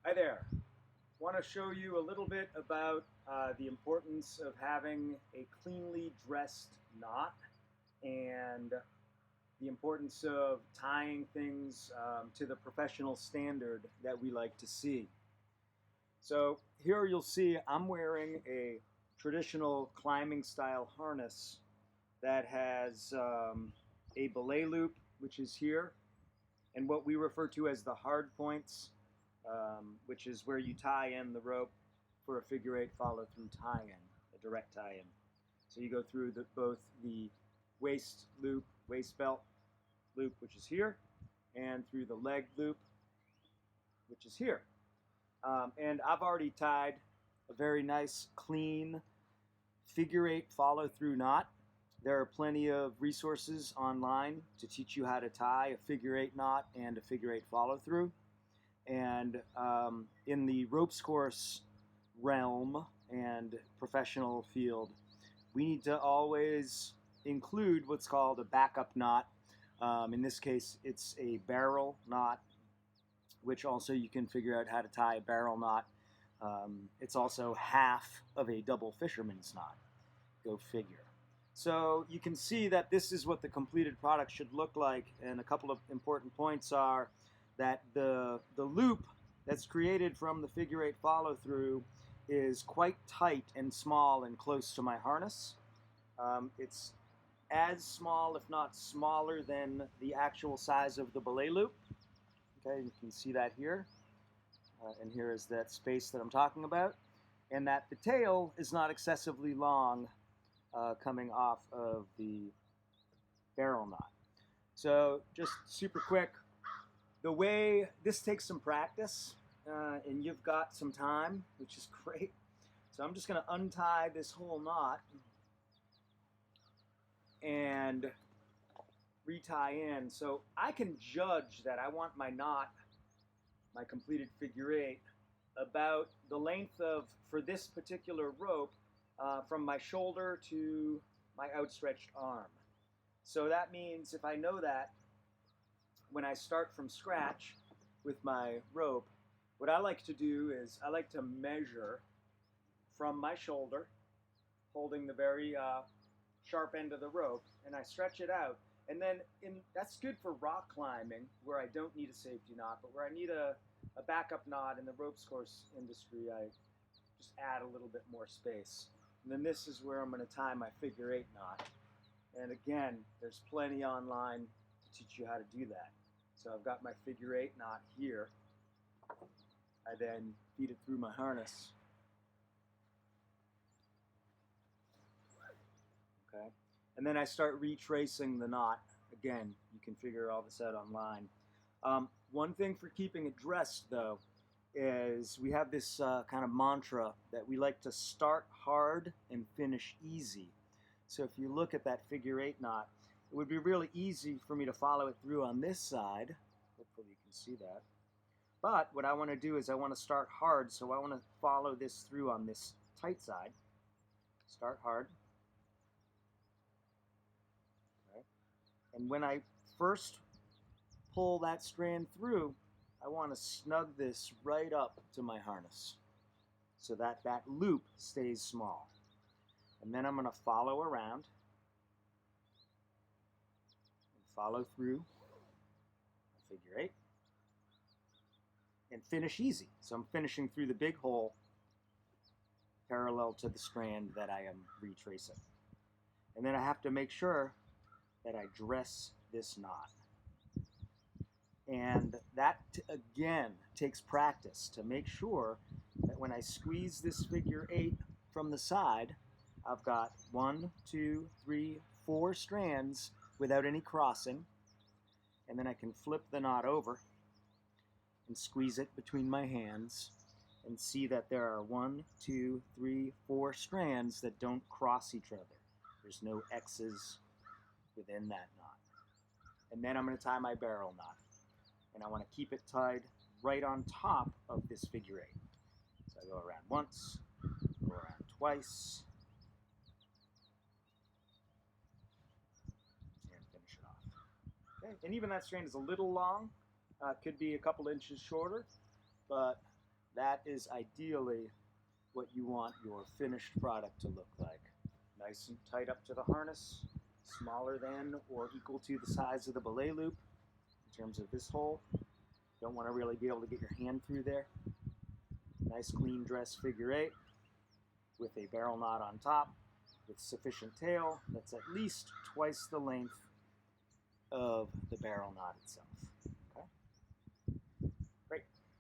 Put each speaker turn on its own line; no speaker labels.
Hi there. Want to show you a little bit about the importance of having a cleanly dressed knot and the importance of tying things to the professional standard that we like to see. So here you'll see I'm wearing a traditional climbing style harness that has a belay loop, which is here, and what we refer to as the hard points, which is where you tie in the rope for a figure eight follow through tie in, a direct tie in. So you go through both the waist loop, waist belt loop, which is here, and through the leg loop, which is here. And I've already tied a very nice, clean figure eight follow through knot. There are plenty of resources online to teach you how to tie a figure eight knot and a figure eight follow through. And in the ropes course realm and professional field, we need to always include what's called a backup knot. In this case, it's a barrel knot, which also you can figure out how to tie a barrel knot. It's also half of a double fisherman's knot. Go figure. So you can see that this is what the completed product should look like, and a couple of important points are that the loop that's created from the figure eight follow through is quite tight and small and close to my harness. It's as small, if not smaller, than the actual size of the belay loop. Okay, you can see that here. And here is that space that I'm talking about. And that the tail is not excessively long coming off of the barrel knot. So just super quick, the way this takes some practice, and you've got some time, which is great. So I'm just going to untie this whole knot and retie in. So I can judge that I want my knot, my completed figure eight, about the length of, for this particular rope, from my shoulder to my outstretched arm. So that means if I know that, when I start from scratch with my rope, what I like to do is I like to measure from my shoulder, holding the very sharp end of the rope, and I stretch it out. And then that's good for rock climbing, where I don't need a safety knot, but where I need a backup knot in the ropes course industry, I just add a little bit more space. And then this is where I'm going to tie my figure eight knot. And again, there's plenty online to teach you how to do that. So I've got my figure eight knot here. I then feed it through my harness. Okay. And then I start retracing the knot. Again, you can figure all this out online. One thing for keeping it dressed, though, is we have this kind of mantra that we like to start hard and finish easy. So if you look at that figure eight knot, it would be really easy for me to follow it through on this side. Hopefully you can see that. But what I want to do is I want to start hard, so I want to follow this through on this tight side. Start hard. Okay. And when I first pull that strand through, I want to snug this right up to my harness so that that loop stays small. And then I'm going to follow around and follow through a figure eight and finish easy. So I'm finishing through the big hole parallel to the strand that I am retracing. And then I have to make sure that I dress this knot. And that, again, takes practice to make sure that when I squeeze this figure eight from the side, I've got 1, 2, 3, 4 strands without any crossing. And then I can flip the knot over and squeeze it between my hands and see that there are 1, 2, 3, 4 strands that don't cross each other. There's no X's within that knot. And then I'm going to tie my barrel knot. And I want to keep it tied right on top of this figure eight. So I go around once, go around twice, and finish it off. Okay, and even that strand is a little long, could be a couple inches shorter, but that is ideally what you want your finished product to look like. Nice and tight up to the harness, smaller than or equal to the size of the belay loop in terms of this hole. Don't want to really be able to get your hand through there. Nice clean dress figure 8 with a barrel knot on top with sufficient tail that's at least twice the length of the barrel knot itself.